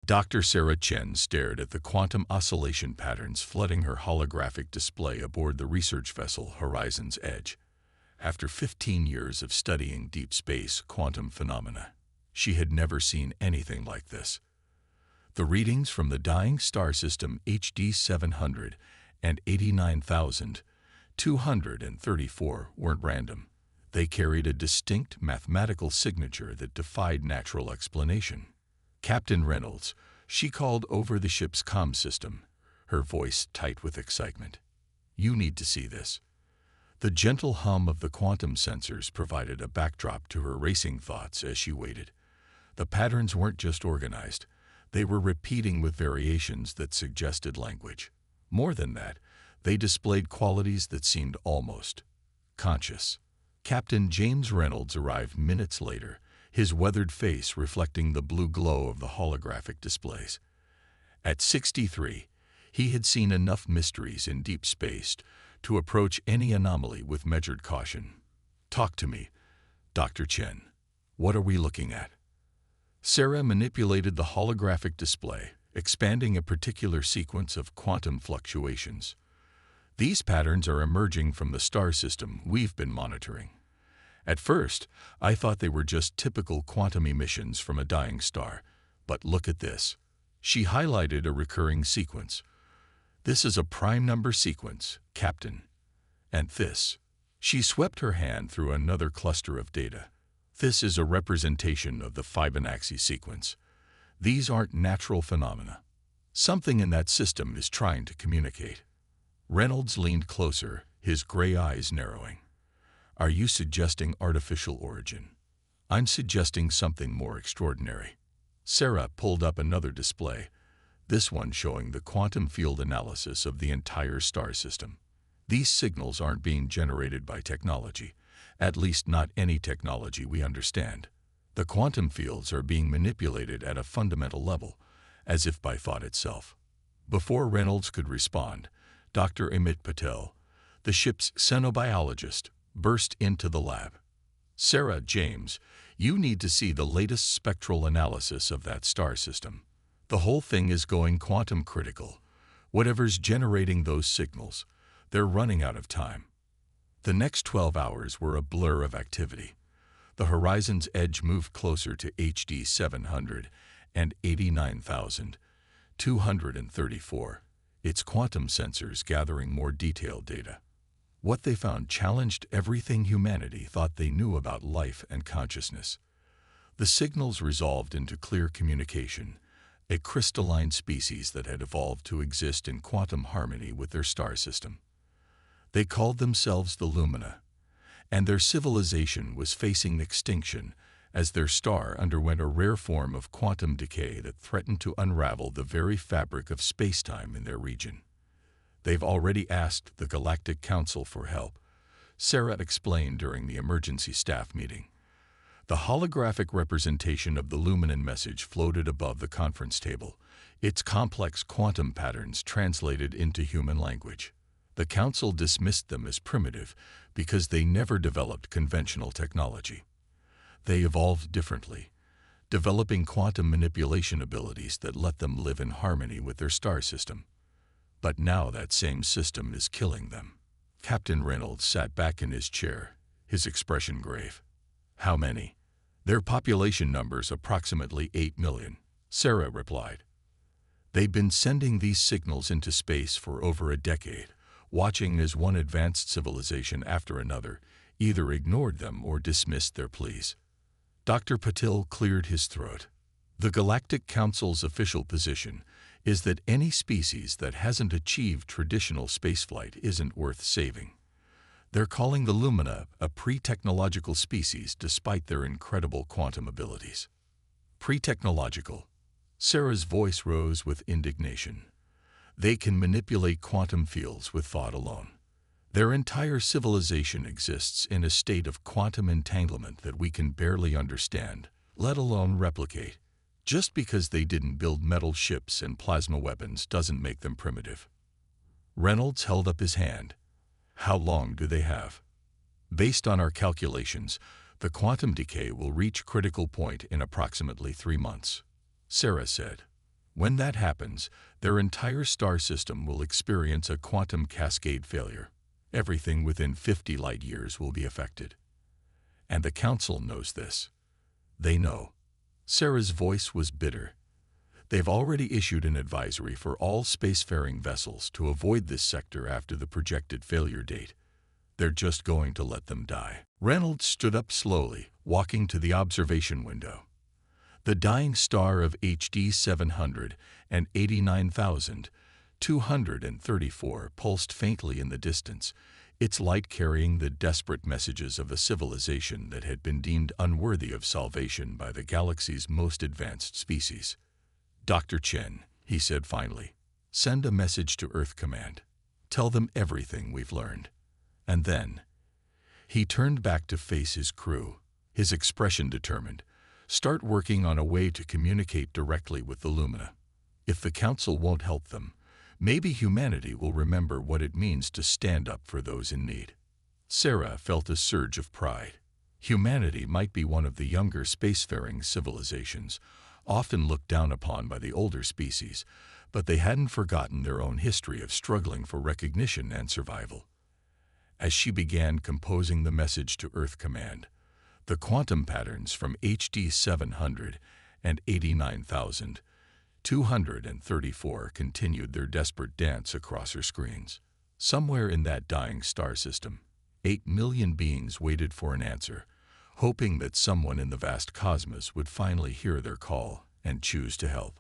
Dr. Sarah Chen stared at the quantum oscillation patterns flooding her holographic display aboard the research vessel Horizon's Edge. After 15 years of studying deep space quantum phenomena, she had never seen anything like this. The readings from the dying star system HD 700 and 89,234 weren't random. They carried a distinct mathematical signature that defied natural explanation. "Captain Reynolds," she called over the ship's comm system, her voice tight with excitement. "You need to see this." The gentle hum of the quantum sensors provided a backdrop to her racing thoughts as she waited. The patterns weren't just organized. They were repeating with variations that suggested language. More than that, they displayed qualities that seemed almost conscious. Captain James Reynolds arrived minutes later, his weathered face reflecting the blue glow of the holographic displays. At 63, he had seen enough mysteries in deep space to approach any anomaly with measured caution. "Talk to me, Dr. Chen. What are we looking at?" Sarah manipulated the holographic display, expanding a particular sequence of quantum fluctuations. "These patterns are emerging from the star system we've been monitoring. At first, I thought they were just typical quantum emissions from a dying star, but look at this." She highlighted a recurring sequence. "This is a prime number sequence, Captain. And this." She swept her hand through another cluster of data. "This is a representation of the Fibonacci sequence. These aren't natural phenomena. Something in that system is trying to communicate." Reynolds leaned closer, his gray eyes narrowing. "Are you suggesting artificial origin?" "I'm suggesting something more extraordinary." Sarah pulled up another display, this one showing the quantum field analysis of the entire star system. "These signals aren't being generated by technology, at least not any technology we understand. The quantum fields are being manipulated at a fundamental level, as if by thought itself." Before Reynolds could respond, Dr. Amit Patel, the ship's xenobiologist, burst into the lab. "Sarah, James, you need to see the latest spectral analysis of that star system. The whole thing is going quantum critical. Whatever's generating those signals, they're running out of time." The next 12 hours were a blur of activity. The Horizon's Edge moved closer to HD 700 and 89,234, its quantum sensors gathering more detailed data. What they found challenged everything humanity thought they knew about life and consciousness. The signals resolved into clear communication, a crystalline species that had evolved to exist in quantum harmony with their star system. They called themselves the Lumina, and their civilization was facing extinction as their star underwent a rare form of quantum decay that threatened to unravel the very fabric of space-time in their region. "They've already asked the Galactic Council for help," Sarah explained during the emergency staff meeting. The holographic representation of the Luminan message floated above the conference table, its complex quantum patterns translated into human language. The Council dismissed them as primitive because they never developed conventional technology. They evolved differently, developing quantum manipulation abilities that let them live in harmony with their star system. But now that same system is killing them. Captain Reynolds sat back in his chair, his expression grave. "How many?" "Their population number's approximately 8 million, Sarah replied. "They've been sending these signals into space for over a decade, watching as one advanced civilization after another either ignored them or dismissed their pleas." Dr. Patil cleared his throat. "The Galactic Council's official position is that any species that hasn't achieved traditional spaceflight isn't worth saving. They're calling the Lumina a pre-technological species despite their incredible quantum abilities." "Pre-technological?" Sarah's voice rose with indignation. "They can manipulate quantum fields with thought alone. Their entire civilization exists in a state of quantum entanglement that we can barely understand, let alone replicate. Just because they didn't build metal ships and plasma weapons doesn't make them primitive." Reynolds held up his hand. "How long do they have?" "Based on our calculations, the quantum decay will reach critical point in approximately 3 months," Sarah said. When that happens, their entire star system will experience a quantum cascade failure. Everything within 50 light-years will be affected. And the Council knows this. They know. Sarah's voice was bitter. They've already issued an advisory for all spacefaring vessels to avoid this sector after the projected failure date. They're just going to let them die. Reynolds stood up slowly, walking to the observation window. The dying star of HD 789,234 pulsed faintly in the distance, its light carrying the desperate messages of a civilization that had been deemed unworthy of salvation by the galaxy's most advanced species. "Dr. Chen," he said finally, "send a message to Earth Command. Tell them everything we've learned." And then he turned back to face his crew, his expression determined. "Start working on a way to communicate directly with the Lumina. If the Council won't help them, maybe humanity will remember what it means to stand up for those in need." Sarah felt a surge of pride. Humanity might be one of the younger spacefaring civilizations, often looked down upon by the older species, but they hadn't forgotten their own history of struggling for recognition and survival. As she began composing the message to Earth Command, the quantum patterns from HD 789,234 continued their desperate dance across her screens. Somewhere in that dying star system, 8 million beings waited for an answer, hoping that someone in the vast cosmos would finally hear their call and choose to help.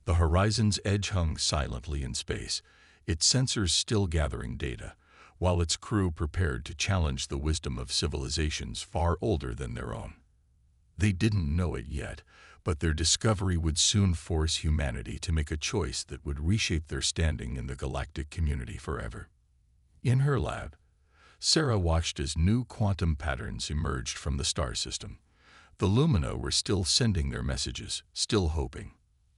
The horizon's edge hung silently in space, its sensors still gathering data, while its crew prepared to challenge the wisdom of civilizations far older than their own. They didn't know it yet, but their discovery would soon force humanity to make a choice that would reshape their standing in the galactic community forever. In her lab, Sarah watched as new quantum patterns emerged from the star system. The Lumina were still sending their messages, still hoping.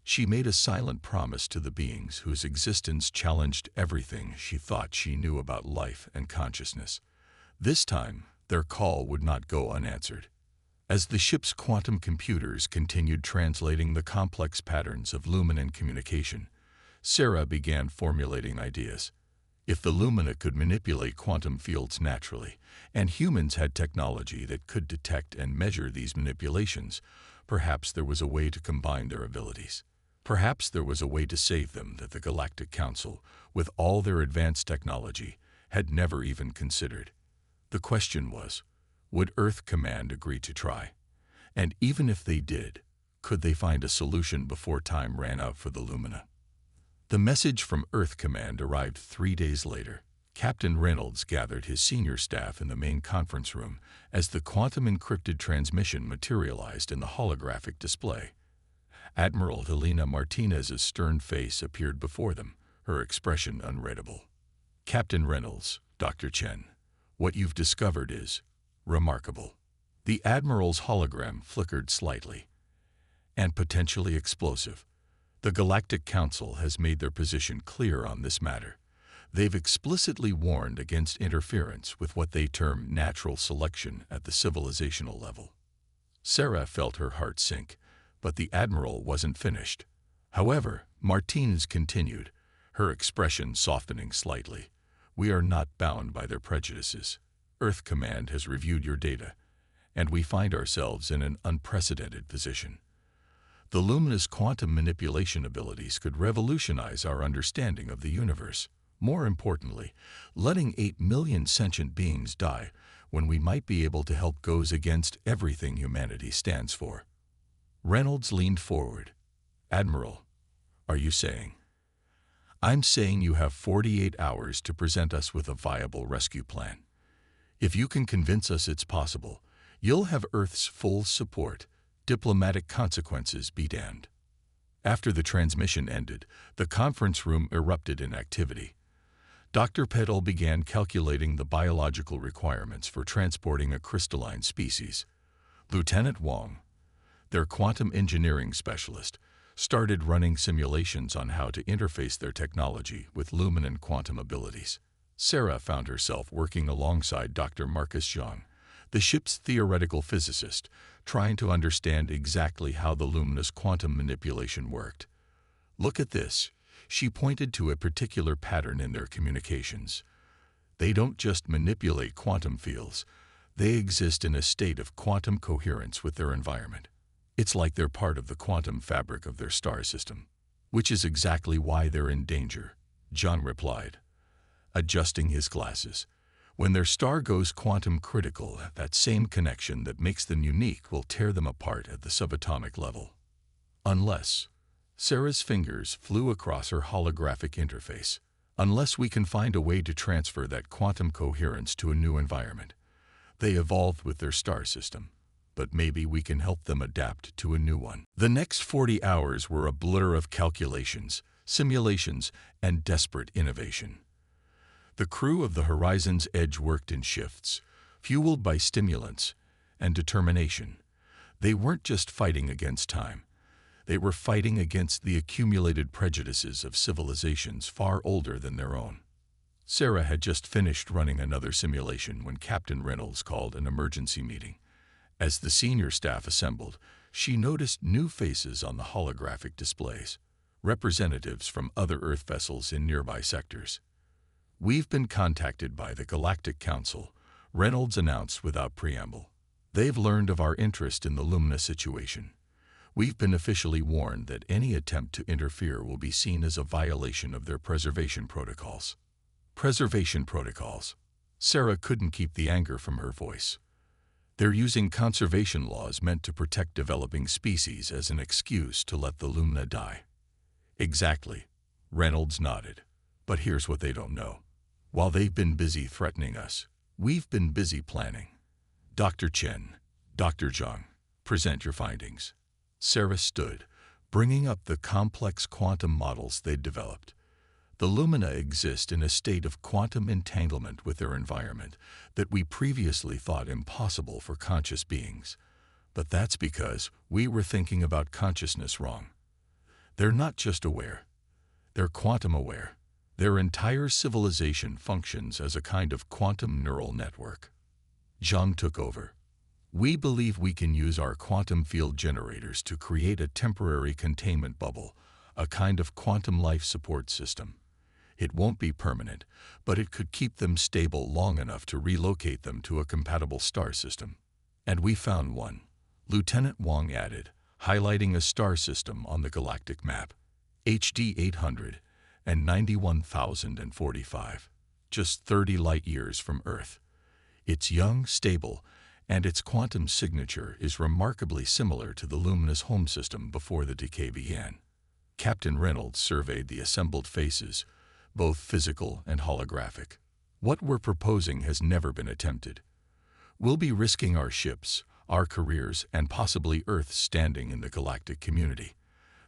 She made a silent promise to the beings whose existence challenged everything she thought she knew about life and consciousness. This time, their call would not go unanswered. As the ship's quantum computers continued translating the complex patterns of Luminan communication, Sarah began formulating ideas. If the Lumina could manipulate quantum fields naturally, and humans had technology that could detect and measure these manipulations, perhaps there was a way to combine their abilities. Perhaps there was a way to save them that the Galactic Council, with all their advanced technology, had never even considered. The question was, would Earth Command agree to try? And even if they did, could they find a solution before time ran out for the Lumina? The message from Earth Command arrived 3 days later. Captain Reynolds gathered his senior staff in the main conference room as the quantum-encrypted transmission materialized in the holographic display. Admiral Helena Martinez's stern face appeared before them, her expression unreadable. "Captain Reynolds, Dr. Chen, what you've discovered is remarkable." The Admiral's hologram flickered slightly. "And potentially explosive. The Galactic Council has made their position clear on this matter. They've explicitly warned against interference with what they term natural selection at the civilizational level." Sarah felt her heart sink, but the Admiral wasn't finished. However, Martinez continued, her expression softening slightly. "We are not bound by their prejudices. Earth Command has reviewed your data, and we find ourselves in an unprecedented position. The Lumina's quantum manipulation abilities could revolutionize our understanding of the universe. More importantly, letting 8 million sentient beings die when we might be able to help goes against everything humanity stands for." Reynolds leaned forward. "Admiral, are you saying?" "I'm saying you have 48 hours to present us with a viable rescue plan. If you can convince us it's possible, you'll have Earth's full support. Diplomatic consequences be damned." After the transmission ended, the conference room erupted in activity. Dr. Petal began calculating the biological requirements for transporting a crystalline species. Lieutenant Wong, their quantum engineering specialist, started running simulations on how to interface their technology with Luminan quantum abilities. Sarah found herself working alongside Dr. Marcus Zhang, the ship's theoretical physicist, trying to understand exactly how the Lumina's quantum manipulation worked. Look at this. She pointed to a particular pattern in their communications. They don't just manipulate quantum fields. They exist in a state of quantum coherence with their environment. It's like they're part of the quantum fabric of their star system, which is exactly why they're in danger, John replied, adjusting his glasses. When their star goes quantum critical, that same connection that makes them unique will tear them apart at the subatomic level. Unless, Sarah's fingers flew across her holographic interface, unless we can find a way to transfer that quantum coherence to a new environment. They evolved with their star system, but maybe we can help them adapt to a new one. The next 40 hours were a blur of calculations, simulations, and desperate innovation. The crew of the Horizon's Edge worked in shifts, fueled by stimulants and determination. They weren't just fighting against time. They were fighting against the accumulated prejudices of civilizations far older than their own. Sarah had just finished running another simulation when Captain Reynolds called an emergency meeting. As the senior staff assembled, she noticed new faces on the holographic displays, representatives from other Earth vessels in nearby sectors. "We've been contacted by the Galactic Council," Reynolds announced without preamble. "They've learned of our interest in the Lumina situation. We've been officially warned that any attempt to interfere will be seen as a violation of their preservation protocols." Preservation protocols. Sarah couldn't keep the anger from her voice. They're using conservation laws meant to protect developing species as an excuse to let the Lumina die. Exactly. Reynolds nodded. But here's what they don't know. While they've been busy threatening us, we've been busy planning. Dr. Chen, Dr. Zhang, present your findings. Sarah stood, bringing up the complex quantum models they'd developed. The Lumina exist in a state of quantum entanglement with their environment that we previously thought impossible for conscious beings. But that's because we were thinking about consciousness wrong. They're not just aware. They're quantum aware. Their entire civilization functions as a kind of quantum neural network. Zhang took over. "We believe we can use our quantum field generators to create a temporary containment bubble, a kind of quantum life support system. It won't be permanent, but it could keep them stable long enough to relocate them to a compatible star system." "And we found one," Lieutenant Wang added, highlighting a star system on the galactic map. HD 800 and 91,045, just 30 light-years from Earth. It's young, stable, and its quantum signature is remarkably similar to the Lumina's home system before the decay began. Captain Reynolds surveyed the assembled faces, both physical and holographic. "What we're proposing has never been attempted. We'll be risking our ships, our careers, and possibly Earth's standing in the galactic community.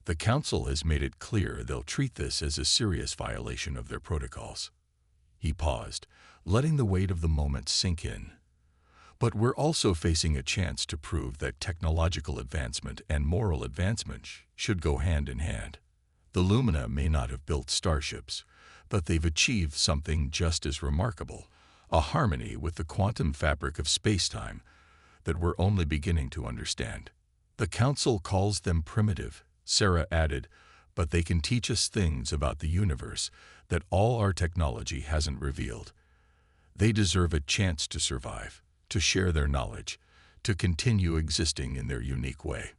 The Council has made it clear they'll treat this as a serious violation of their protocols." He paused, letting the weight of the moment sink in. "But we're also facing a chance to prove that technological advancement and moral advancement should go hand in hand. The Lumina may not have built starships, but they've achieved something just as remarkable, a harmony with the quantum fabric of space-time that we're only beginning to understand. The Council calls them primitive," Sarah added, "but they can teach us things about the universe that all our technology hasn't revealed. They deserve a chance to survive, to share their knowledge, to continue existing in their unique way."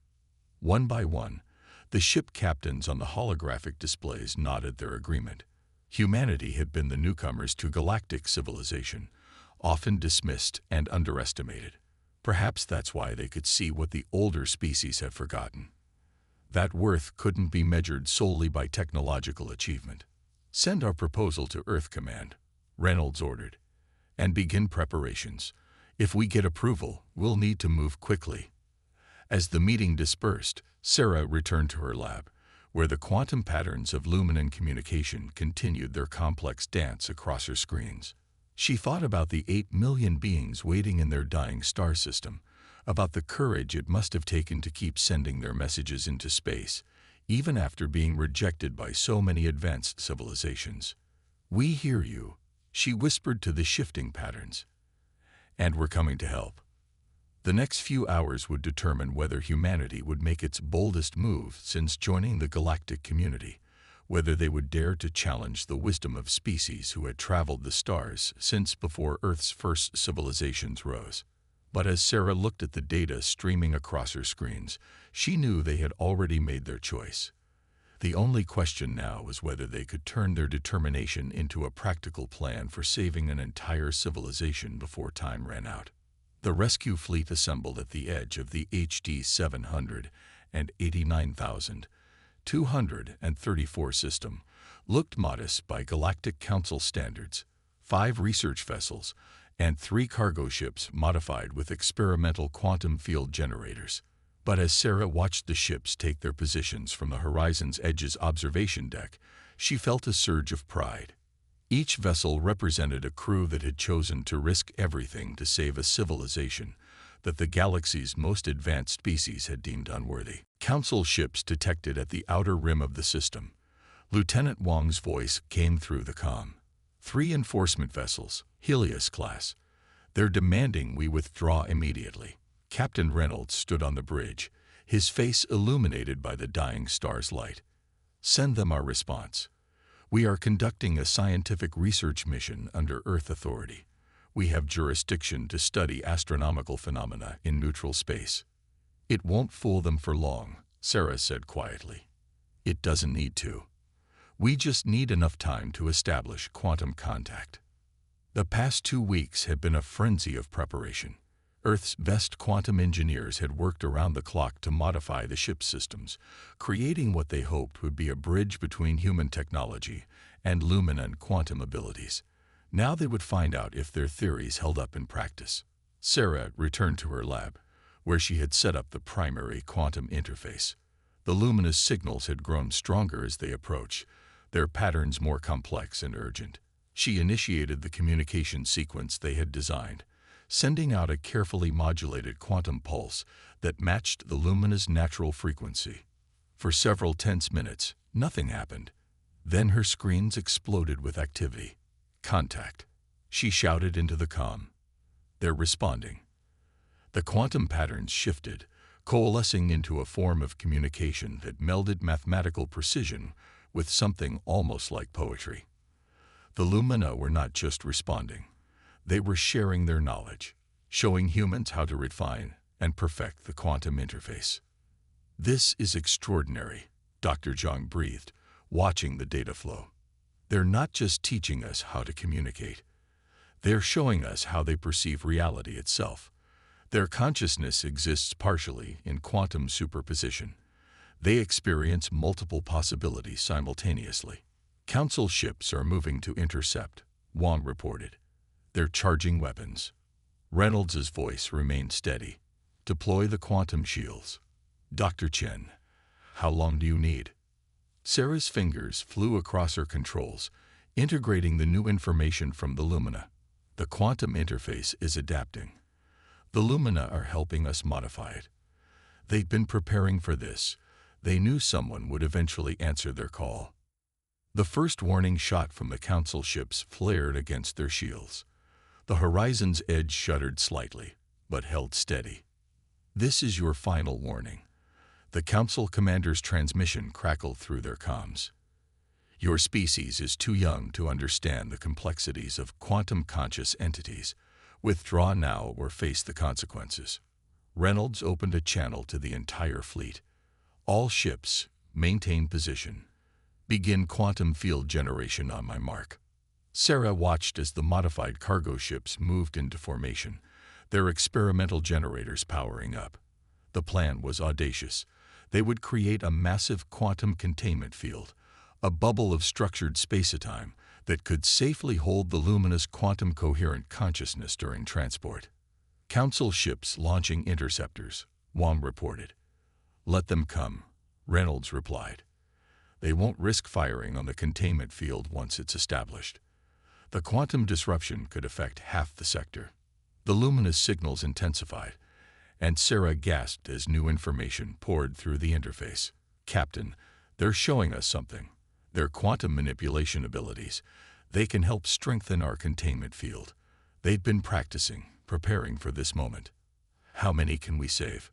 One by one, the ship captains on the holographic displays nodded their agreement. Humanity had been the newcomers to galactic civilization, often dismissed and underestimated. Perhaps that's why they could see what the older species had forgotten. That worth couldn't be measured solely by technological achievement. "Send our proposal to Earth Command," Reynolds ordered, "and begin preparations. If we get approval, we'll need to move quickly." As the meeting dispersed, Sarah returned to her lab, where the quantum patterns of Luminan communication continued their complex dance across her screens. She thought about the 8 million beings waiting in their dying star system, about the courage it must have taken to keep sending their messages into space, even after being rejected by so many advanced civilizations. "We hear you," she whispered to the shifting patterns, "and we're coming to help." The next few hours would determine whether humanity would make its boldest move since joining the galactic community, whether they would dare to challenge the wisdom of species who had traveled the stars since before Earth's first civilizations rose. But as Sarah looked at the data streaming across her screens, she knew they had already made their choice. The only question now was whether they could turn their determination into a practical plan for saving an entire civilization before time ran out. The rescue fleet assembled at the edge of the HD 789,234 system looked modest by Galactic Council standards: 5 research vessels and 3 cargo ships modified with experimental quantum field generators. But as Sarah watched the ships take their positions from the Horizon's Edge's observation deck, she felt a surge of pride. Each vessel represented a crew that had chosen to risk everything to save a civilization that the galaxy's most advanced species had deemed unworthy. Council ships detected at the outer rim of the system. Lieutenant Wang's voice came through the comm. 3 enforcement vessels, Helios class. They're demanding we withdraw immediately. Captain Reynolds stood on the bridge, his face illuminated by the dying star's light. Send them our response. We are conducting a scientific research mission under Earth authority. We have jurisdiction to study astronomical phenomena in neutral space. It won't fool them for long, Sarah said quietly. It doesn't need to. We just need enough time to establish quantum contact. The past 2 weeks had been a frenzy of preparation. Earth's best quantum engineers had worked around the clock to modify the ship's systems, creating what they hoped would be a bridge between human technology and luminant quantum abilities. Now they would find out if their theories held up in practice. Sarah returned to her lab, where she had set up the primary quantum interface. The luminous signals had grown stronger as they approached, their patterns more complex and urgent. She initiated the communication sequence they had designed, sending out a carefully modulated quantum pulse that matched the lumina's natural frequency. For several tense minutes, nothing happened. Then her screens exploded with activity. Contact, she shouted into the comm. They're responding. The quantum patterns shifted, coalescing into a form of communication that melded mathematical precision with something almost like poetry. The lumina were not just responding. They were sharing their knowledge, showing humans how to refine and perfect the quantum interface. This is extraordinary, Dr. Zhang breathed, watching the data flow. They're not just teaching us how to communicate. They're showing us how they perceive reality itself. Their consciousness exists partially in quantum superposition. They experience multiple possibilities simultaneously. Council ships are moving to intercept, Wang reported. They're charging weapons. Reynolds' voice remained steady. Deploy the quantum shields. Dr. Chen, how long do you need? Sarah's fingers flew across her controls, integrating the new information from the lumina. The quantum interface is adapting. The lumina are helping us modify it. They'd been preparing for this. They knew someone would eventually answer their call. The first warning shot from the council ships flared against their shields. The Horizon's Edge shuddered slightly, but held steady. This is your final warning. The council commander's transmission crackled through their comms. Your species is too young to understand the complexities of quantum-conscious entities. Withdraw now or face the consequences. Reynolds opened a channel to the entire fleet. All ships, maintain position. Begin quantum field generation on my mark. Sarah watched as the modified cargo ships moved into formation, their experimental generators powering up. The plan was audacious. They would create a massive quantum containment field, a bubble of structured space-time that could safely hold the luminous quantum coherent consciousness during transport. Council ships launching interceptors, Wang reported. Let them come, Reynolds replied. They won't risk firing on the containment field once it's established. The quantum disruption could affect half the sector. The luminous signals intensified, and Sarah gasped as new information poured through the interface. Captain, they're showing us something. Their quantum manipulation abilities. They can help strengthen our containment field. They'd been practicing, preparing for this moment. How many can we save?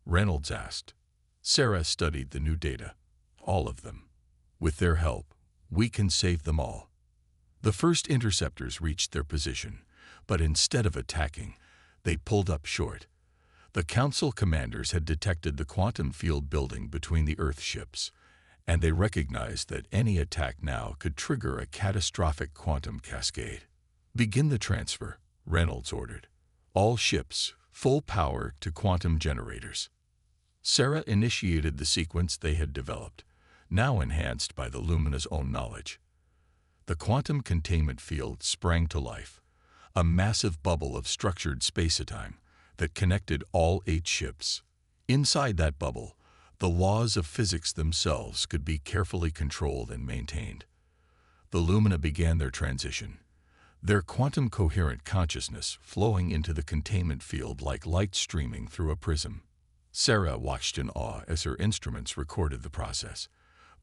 Reynolds asked. Sarah studied the new data. All of them. With their help, we can save them all. The first interceptors reached their position, but instead of attacking, they pulled up short. The Council commanders had detected the quantum field building between the Earth ships, and they recognized that any attack now could trigger a catastrophic quantum cascade. "Begin the transfer," Reynolds ordered. "All ships, full power to quantum generators." Sarah initiated the sequence they had developed, now enhanced by the Lumina's own knowledge. The quantum containment field sprang to life, a massive bubble of structured space-time that connected all 8 ships. Inside that bubble, the laws of physics themselves could be carefully controlled and maintained. The Lumina began their transition, their quantum-coherent consciousness flowing into the containment field like light streaming through a prism. Sarah watched in awe as her instruments recorded the process.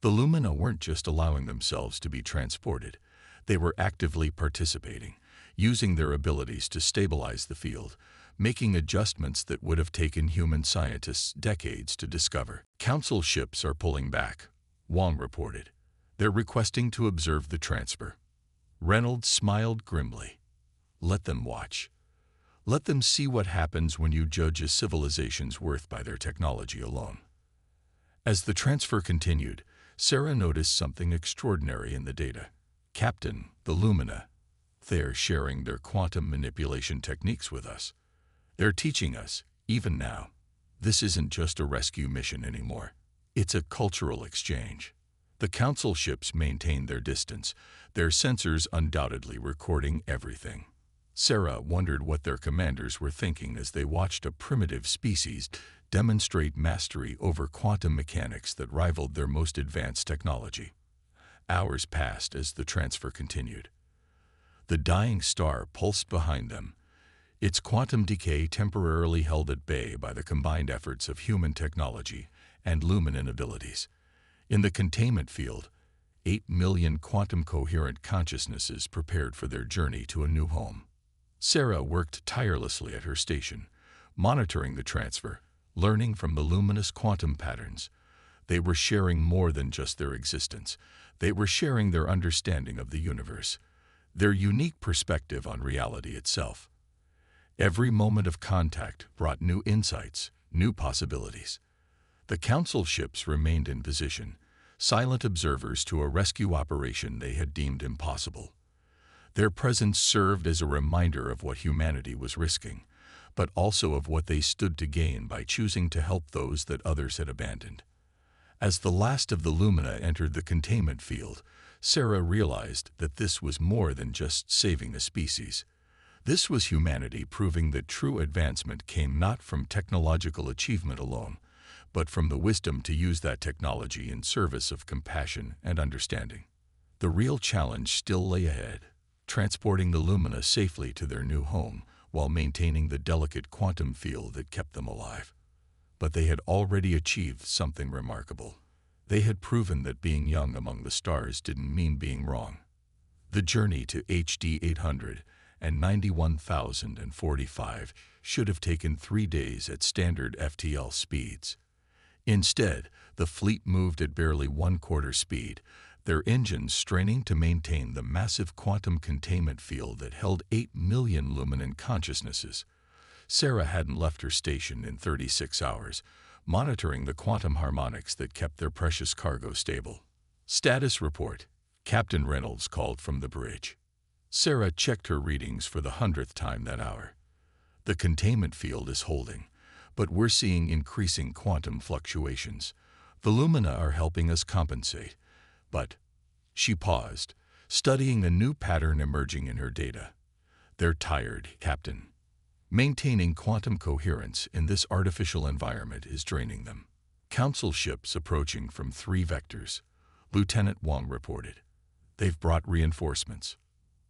The Lumina weren't just allowing themselves to be transported, they were actively participating, using their abilities to stabilize the field, making adjustments that would have taken human scientists decades to discover. "Council ships are pulling back," Wong reported. "They're requesting to observe the transfer." Reynolds smiled grimly. "Let them watch. Let them see what happens when you judge a civilization's worth by their technology alone." As the transfer continued, Sarah noticed something extraordinary in the data. "Captain, the Lumina, they're sharing their quantum manipulation techniques with us. They're teaching us, even now. This isn't just a rescue mission anymore. It's a cultural exchange." The Council ships maintained their distance, their sensors undoubtedly recording everything. Sarah wondered what their commanders were thinking as they watched a primitive species demonstrate mastery over quantum mechanics that rivaled their most advanced technology. Hours passed as the transfer continued. The dying star pulsed behind them, its quantum decay temporarily held at bay by the combined efforts of human technology and Luminan abilities. In the containment field, 8 million quantum-coherent consciousnesses prepared for their journey to a new home. Sarah worked tirelessly at her station, monitoring the transfer, learning from the luminous quantum patterns. They were sharing more than just their existence. They were sharing their understanding of the universe, their unique perspective on reality itself. Every moment of contact brought new insights, new possibilities. The Council ships remained in position, silent observers to a rescue operation they had deemed impossible. Their presence served as a reminder of what humanity was risking, but also of what they stood to gain by choosing to help those that others had abandoned. As the last of the Lumina entered the containment field, Sarah realized that this was more than just saving a species. This was humanity proving that true advancement came not from technological achievement alone, but from the wisdom to use that technology in service of compassion and understanding. The real challenge still lay ahead, transporting the Lumina safely to their new home while maintaining the delicate quantum field that kept them alive. But they had already achieved something remarkable. They had proven that being young among the stars didn't mean being wrong. The journey to HD 800 and 91,045 should have taken 3 days at standard FTL speeds. Instead, the fleet moved at barely 1/4 speed, their engines straining to maintain the massive quantum containment field that held 8 million Luminan consciousnesses. Sarah hadn't left her station in 36 hours, monitoring the quantum harmonics that kept their precious cargo stable. "Status report," Captain Reynolds called from the bridge. Sarah checked her readings for the 100th time that hour. "The containment field is holding, but we're seeing increasing quantum fluctuations. The Lumina are helping us compensate, but..." She paused, studying a new pattern emerging in her data. "They're tired, Captain. Maintaining quantum coherence in this artificial environment is draining them." "Council ships approaching from 3 vectors," Lieutenant Wong reported. "They've brought reinforcements."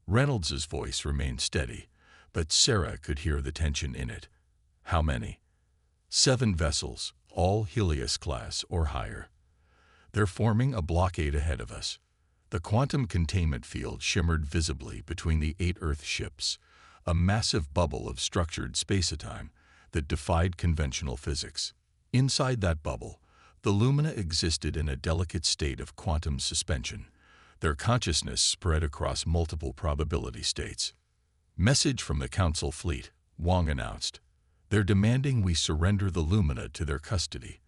Reynolds's voice remained steady, but Sarah could hear the tension in it. "How many?" 7 vessels, all Helios class or higher. They're forming a blockade ahead of us." The quantum containment field shimmered visibly between the 8 Earth ships, a massive bubble of structured space-time that defied conventional physics. Inside that bubble, The Lumina existed in a delicate state of quantum suspension. Their consciousness spread across multiple probability states. Message from the Council fleet, Wang announced. They're demanding we surrender the Lumina to their custody.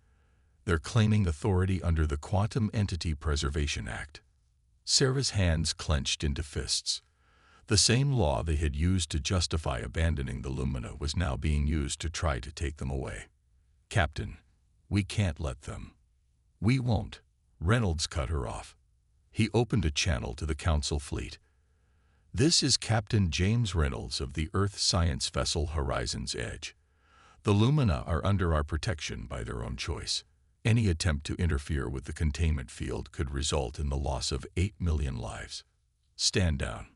They're claiming authority under the Quantum Entity Preservation Act. Sarah's hands clenched into fists. The same law they had used to justify abandoning the Lumina was now being used to try to take them away. Captain, we can't let them. We won't. Reynolds cut her off. He opened a channel to the Council fleet. This is Captain James Reynolds of the Earth science vessel Horizon's Edge. The Lumina are under our protection by their own choice. Any attempt to interfere with the containment field could result in the loss of 8 million lives. Stand down.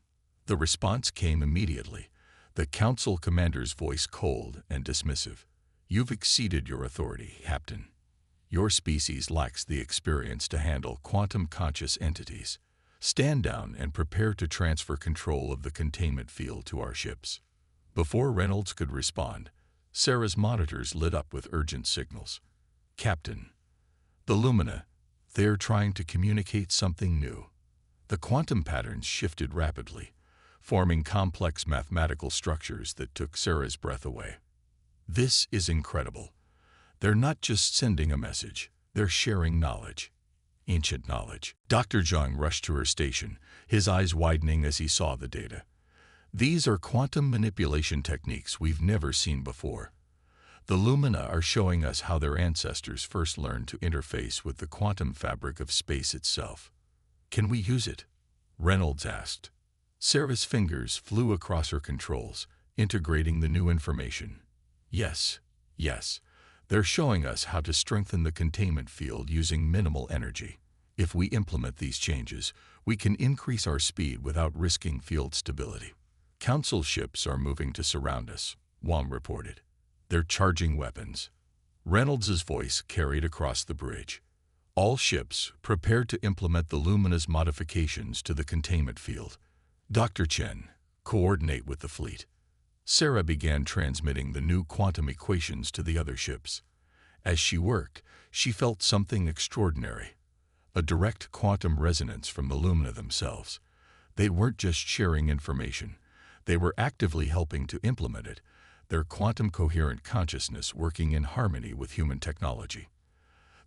The response came immediately, the Council commander's voice cold and dismissive. You've exceeded your authority, Captain. Your species lacks the experience to handle quantum-conscious entities. Stand down and prepare to transfer control of the containment field to our ships. Before Reynolds could respond, Sarah's monitors lit up with urgent signals. Captain, the Lumina, they're trying to communicate something new. The quantum patterns shifted rapidly, forming complex mathematical structures that took Sarah's breath away. This is incredible. They're not just sending a message, they're sharing knowledge. Ancient knowledge. Dr. Zhang rushed to her station, his eyes widening as he saw the data. These are quantum manipulation techniques we've never seen before. The Lumina are showing us how their ancestors first learned to interface with the quantum fabric of space itself. Can we use it? Reynolds asked. Sarah's fingers flew across her controls, integrating the new information. Yes. They're showing us how to strengthen the containment field using minimal energy. If we implement these changes, we can increase our speed without risking field stability. Council ships are moving to surround us, Wang reported. They're charging weapons. Reynolds' voice carried across the bridge. All ships prepared to implement the Lumina's modifications to the containment field. Dr. Chen, coordinate with the fleet. Sarah began transmitting the new quantum equations to the other ships. As she worked, she felt something extraordinary. A direct quantum resonance from the Lumina themselves. They weren't just sharing information. They were actively helping to implement it, their quantum-coherent consciousness working in harmony with human technology.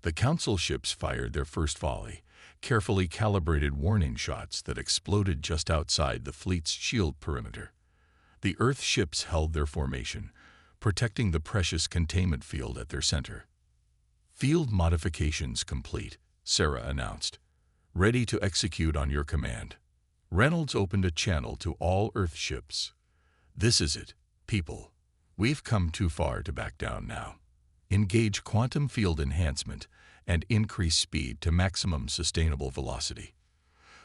The Council ships fired their first volley, carefully calibrated warning shots that exploded just outside the fleet's shield perimeter. The Earth ships held their formation, protecting the precious containment field at their center. Field modifications complete, Sarah announced. Ready to execute on your command. Reynolds opened a channel to all Earth ships. This is it, people. We've come too far to back down now. Engage quantum field enhancement and increase speed to maximum sustainable velocity.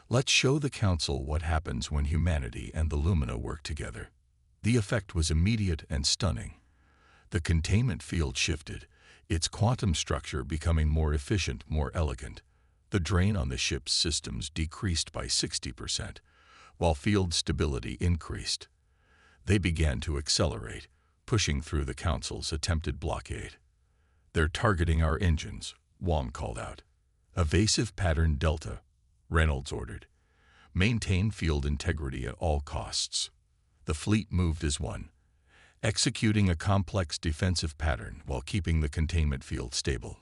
Let's show the Council what happens when humanity and the Lumina work together. The effect was immediate and stunning. The containment field shifted, its quantum structure becoming more efficient, more elegant. The drain on the ship's systems decreased by 60%, while field stability increased. They began to accelerate, pushing through the Council's attempted blockade. They're targeting our engines, Wang called out. Evasive pattern Delta, Reynolds ordered. Maintain field integrity at all costs. The fleet moved as one, executing a complex defensive pattern while keeping the containment field stable.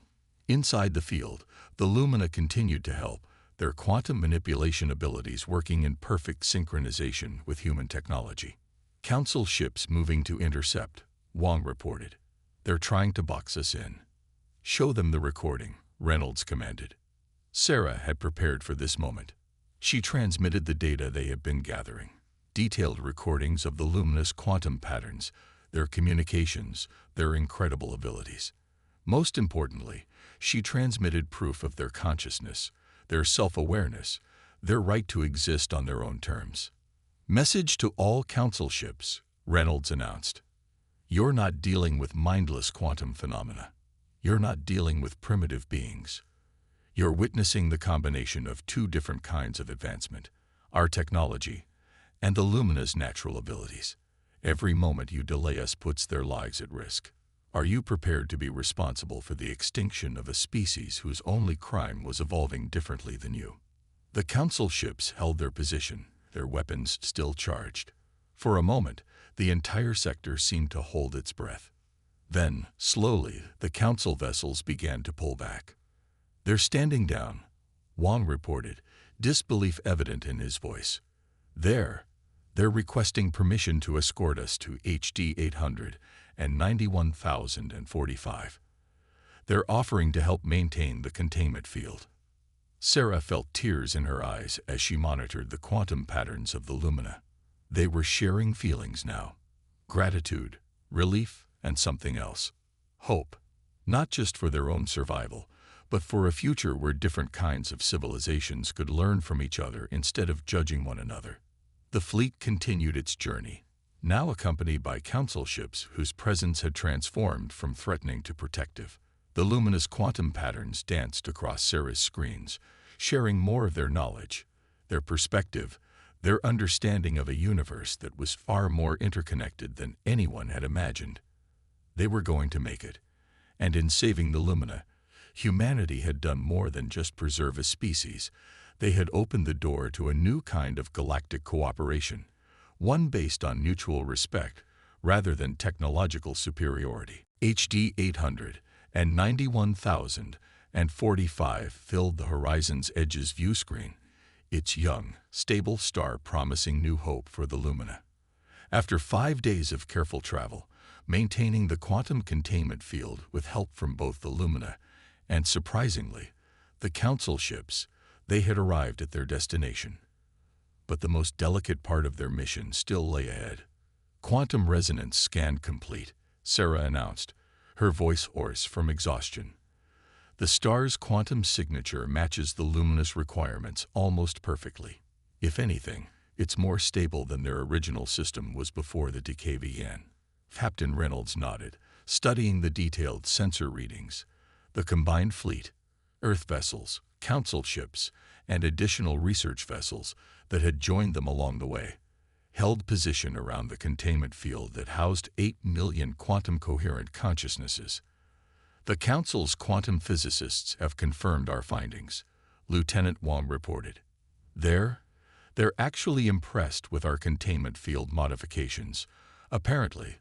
Inside the field, the Lumina continued to help, their quantum manipulation abilities working in perfect synchronization with human technology. Council ships moving to intercept, Wang reported. They're trying to box us in. Show them the recording, Reynolds commanded. Sarah had prepared for this moment. She transmitted the data they had been gathering. Detailed recordings of the Lumina's quantum patterns, their communications, their incredible abilities. Most importantly, she transmitted proof of their consciousness, their self-awareness, their right to exist on their own terms. Message to all Council ships, Reynolds announced. You're not dealing with mindless quantum phenomena. You're not dealing with primitive beings. You're witnessing the combination of two different kinds of advancement, our technology and the Lumina's natural abilities. Every moment you delay us puts their lives at risk. Are you prepared to be responsible for the extinction of a species whose only crime was evolving differently than you? The Council ships held their position, their weapons still charged. For a moment, the entire sector seemed to hold its breath. Then, slowly, the Council vessels began to pull back. "They're standing down," Wang reported, disbelief evident in his voice. They're requesting permission to escort us to HD 800 and 91,045. They're offering to help maintain the containment field." Sarah felt tears in her eyes as she monitored the quantum patterns of the lumina. They were sharing feelings now. Gratitude, relief, and something else. Hope. Not just for their own survival, but for a future where different kinds of civilizations could learn from each other instead of judging one another. The fleet continued its journey, now accompanied by Council ships whose presence had transformed from threatening to protective. The luminous quantum patterns danced across Sarah's screens, sharing more of their knowledge, their perspective, their understanding of a universe that was far more interconnected than anyone had imagined. They were going to make it, and in saving the lumina, humanity had done more than just preserve a species. They had opened the door to a new kind of galactic cooperation, one based on mutual respect rather than technological superiority. HD 800 and 91,045 filled the horizon's edge's view screen, its young, stable star promising new hope for the lumina. After 5 days of careful travel, maintaining the quantum containment field with help from both the lumina and, surprisingly, the Council ships, they had arrived at their destination. But the most delicate part of their mission still lay ahead. "Quantum resonance scan complete," Sarah announced, her voice hoarse from exhaustion. "The star's quantum signature matches the luminous requirements almost perfectly. If anything, it's more stable than their original system was before the decay began." Captain Reynolds nodded, studying the detailed sensor readings. The combined fleet, Earth vessels, Council ships, and additional research vessels that had joined them along the way, held position around the containment field that housed 8 million quantum-coherent consciousnesses. "The Council's quantum physicists have confirmed our findings," Lieutenant Wang reported. They're actually impressed with our containment field modifications. Apparently,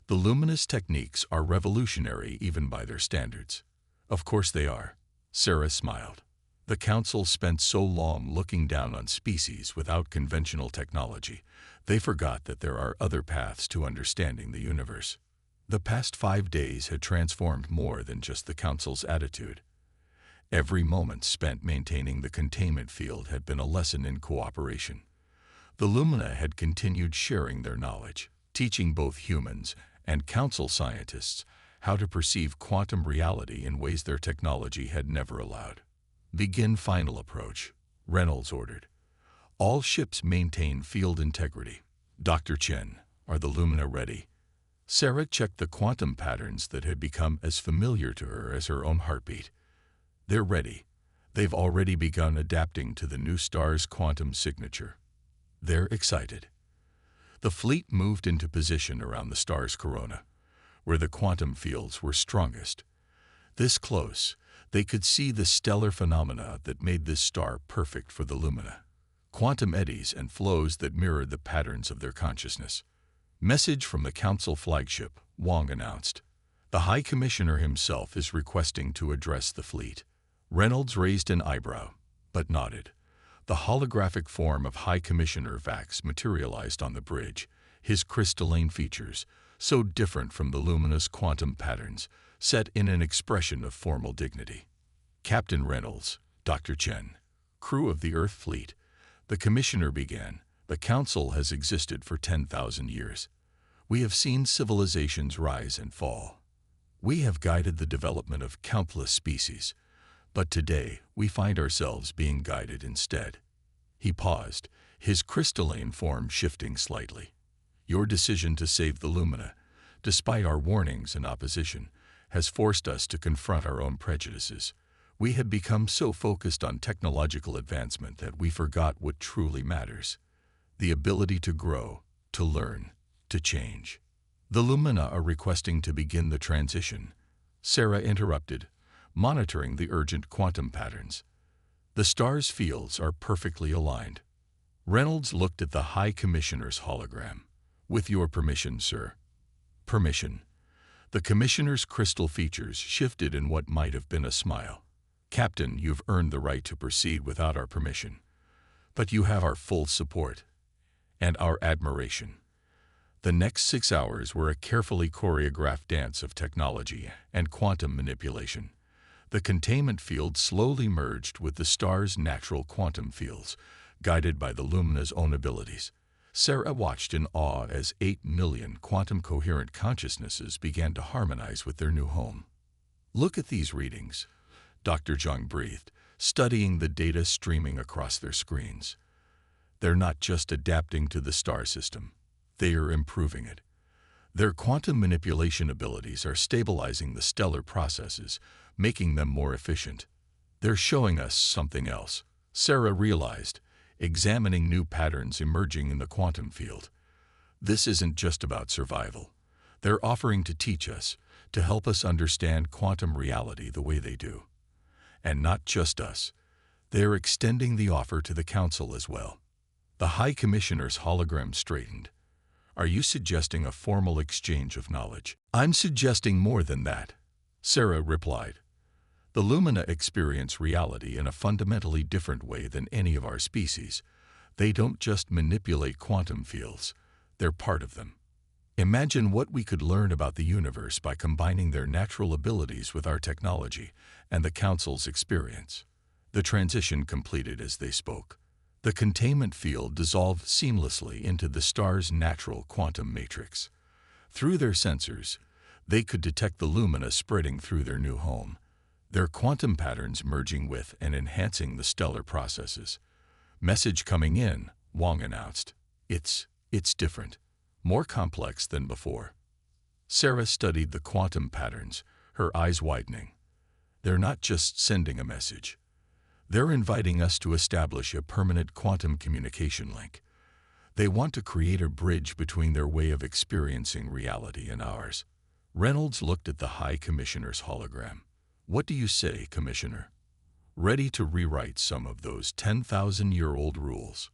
the luminous techniques are revolutionary even by their standards. "Of course they are," Sarah smiled. "The Council spent so long looking down on species without conventional technology, they forgot that there are other paths to understanding the universe." The past 5 days had transformed more than just the Council's attitude. Every moment spent maintaining the containment field had been a lesson in cooperation. The Lumina had continued sharing their knowledge, teaching both humans and Council scientists how to perceive quantum reality in ways their technology had never allowed. "Begin final approach," Reynolds ordered. "All ships maintain field integrity." "Dr. Chen, are the Lumina ready?" Sarah checked the quantum patterns that had become as familiar to her as her own heartbeat. "They're ready. They've already begun adapting to the new star's quantum signature." They're excited. The fleet moved into position around the star's corona, where the quantum fields were strongest. This close, they could see the stellar phenomena that made this star perfect for the Lumina. Quantum eddies and flows that mirrored the patterns of their consciousness. "Message from the Council flagship," Wang announced. "The High Commissioner himself is requesting to address the fleet." Reynolds raised an eyebrow, but nodded. The holographic form of High Commissioner Vax materialized on the bridge, his crystalline features, so different from the luminous quantum patterns, set in an expression of formal dignity. "Captain Reynolds, Dr. Chen, crew of the Earth fleet," the Commissioner began, "the Council has existed for 10,000 years. We have seen civilizations rise and fall. We have guided the development of countless species. But today, we find ourselves being guided instead." He paused, his crystalline form shifting slightly. "Your decision to save the Lumina, despite our warnings and opposition, has forced us to confront our own prejudices. We had become so focused on technological advancement that we forgot what truly matters: the ability to grow, to learn, to change." The Lumina are requesting to begin the transition, Sarah interrupted, monitoring the urgent quantum patterns. The star's fields are perfectly aligned. Reynolds looked at the High Commissioner's hologram. With your permission, sir. Permission. The Commissioner's crystal features shifted in what might have been a smile. Captain, you've earned the right to proceed without our permission. But you have our full support and our admiration. The next 6 hours were a carefully choreographed dance of technology and quantum manipulation. The containment field slowly merged with the star's natural quantum fields, guided by the Lumina's own abilities. Sarah watched in awe as 8 million quantum-coherent consciousnesses began to harmonize with their new home. Look at these readings, Dr. Zhang breathed, studying the data streaming across their screens. They're not just adapting to the star system. They are improving it. Their quantum manipulation abilities are stabilizing the stellar processes, making them more efficient. They're showing us something else, Sarah realized, examining new patterns emerging in the quantum field. This isn't just about survival. They're offering to teach us, to help us understand quantum reality the way they do. And not just us. They're extending the offer to the Council as well. The High Commissioner's hologram straightened. Are you suggesting a formal exchange of knowledge? I'm suggesting more than that, Sarah replied. The Lumina experience reality in a fundamentally different way than any of our species. They don't just manipulate quantum fields, they're part of them. Imagine what we could learn about the universe by combining their natural abilities with our technology and the Council's experience. The transition completed as they spoke. The containment field dissolved seamlessly into the star's natural quantum matrix. Through their sensors, they could detect the Lumina spreading through their new home, their quantum patterns merging with and enhancing the stellar processes. Message coming in, Wang announced. It's different, more complex than before. Sarah studied the quantum patterns, her eyes widening. They're not just sending a message. They're inviting us to establish a permanent quantum communication link. They want to create a bridge between their way of experiencing reality and ours. Reynolds looked at the High Commissioner's hologram. What do you say, Commissioner? Ready to rewrite some of those 10,000-year-old rules?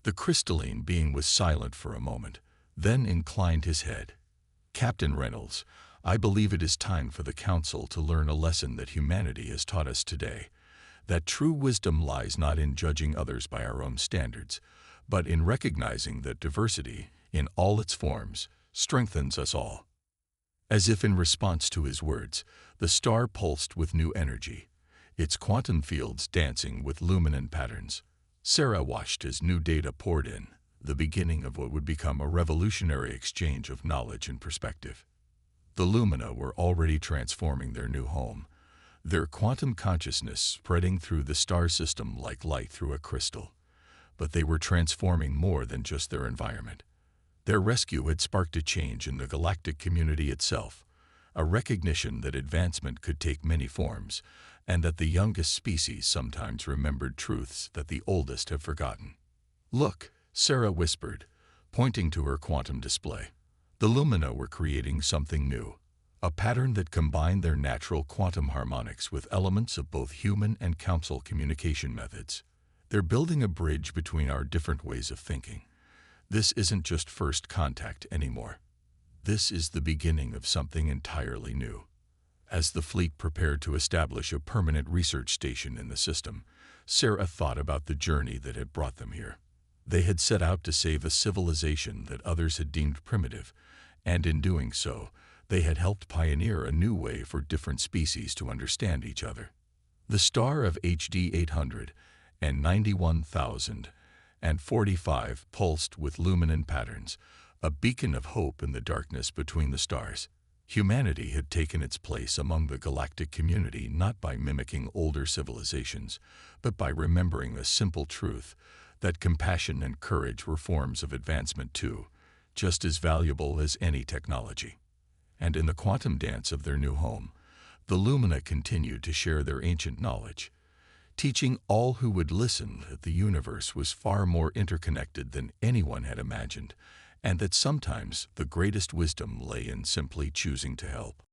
The crystalline being was silent for a moment, then inclined his head. Captain Reynolds, I believe it is time for the Council to learn a lesson that humanity has taught us today. That true wisdom lies not in judging others by our own standards, but in recognizing that diversity, in all its forms, strengthens us all. As if in response to his words, the star pulsed with new energy, its quantum fields dancing with luminant patterns. Sarah watched as new data poured in, the beginning of what would become a revolutionary exchange of knowledge and perspective. The Lumina were already transforming their new home, their quantum consciousness spreading through the star system like light through a crystal. But they were transforming more than just their environment. Their rescue had sparked a change in the galactic community itself, a recognition that advancement could take many forms, and that the youngest species sometimes remembered truths that the oldest have forgotten. Look, Sarah whispered, pointing to her quantum display. The Lumina were creating something new. A pattern that combined their natural quantum harmonics with elements of both human and Council communication methods. They're building a bridge between our different ways of thinking. This isn't just first contact anymore. This is the beginning of something entirely new. As the fleet prepared to establish a permanent research station in the system, Sarah thought about the journey that had brought them here. They had set out to save a civilization that others had deemed primitive, and in doing so, they had helped pioneer a new way for different species to understand each other. The star of HD 800 and 91,045 pulsed with luminant patterns, a beacon of hope in the darkness between the stars. Humanity had taken its place among the galactic community not by mimicking older civilizations, but by remembering a simple truth, that compassion and courage were forms of advancement too, just as valuable as any technology. And in the quantum dance of their new home, the Lumina continued to share their ancient knowledge, teaching all who would listen that the universe was far more interconnected than anyone had imagined, and that sometimes the greatest wisdom lay in simply choosing to help.